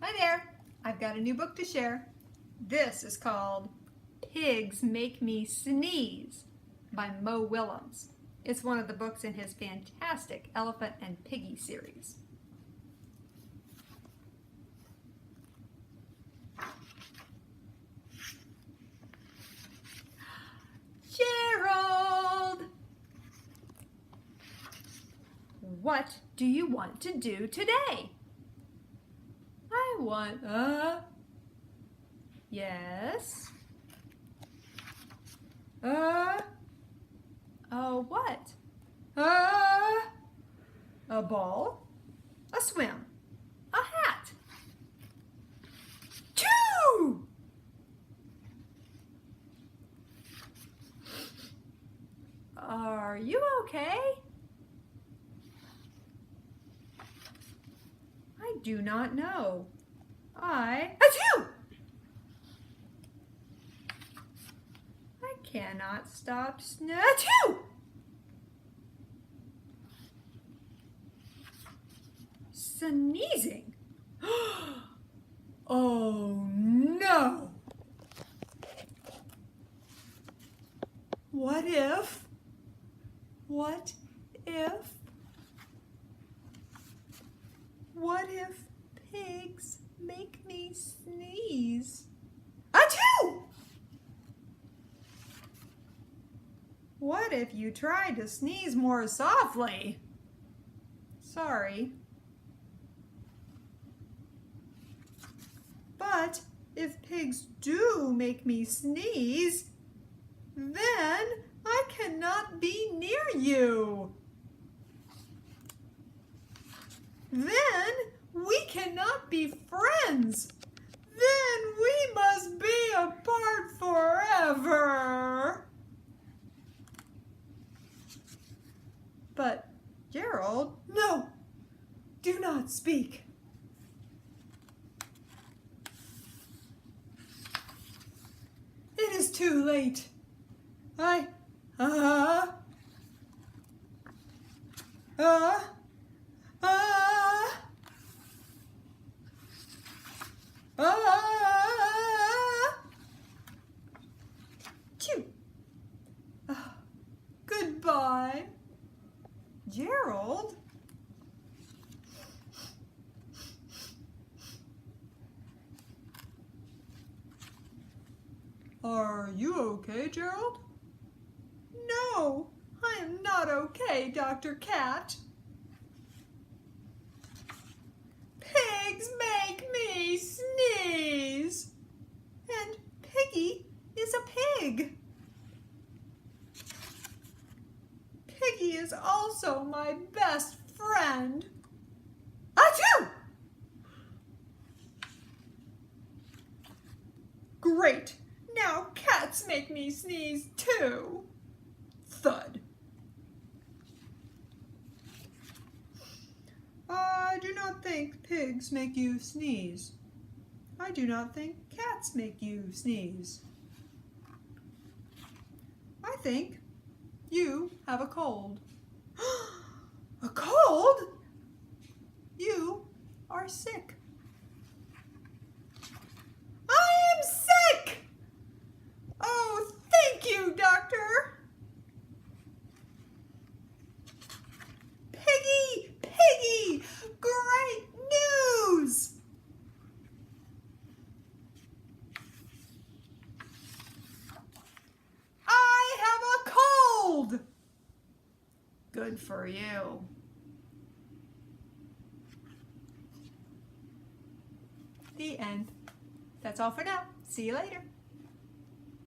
Hi there! I've got a new book to share. This is called Pigs Make Me Sneeze by Mo Willems. It's one of the books in his fantastic Elephant and Piggy series. Gerald! What do you want to do today? I want yes. What? A ball, a swim, a hat. Choo! Are you okay? I do not know. Achoo! I cannot stop achoo! Sneezing. Oh no! What if pigs make me sneeze? Achoo! What if you tried to sneeze more softly? Sorry. But if pigs do make me sneeze, then I cannot be near you. Then we cannot be friends. Then we must be apart forever. But, Gerald, no, do not speak. It is too late. Chew. Goodbye. Gerald? Are you okay, Gerald? No, I am not okay, Dr. Cat. Pigs make me sneeze. And Piggy is a pig. Piggy is also my best friend. Achoo! Great! Now cats make me sneeze too. Thud. I do not think pigs make you sneeze. I do not think cats make you sneeze. I think you have a cold. A cold? You are sick. I am sick! Oh, thank you, Doctor. Piggy, Piggy, great news! I have a cold! Good for you. The end. That's all for now. See you later.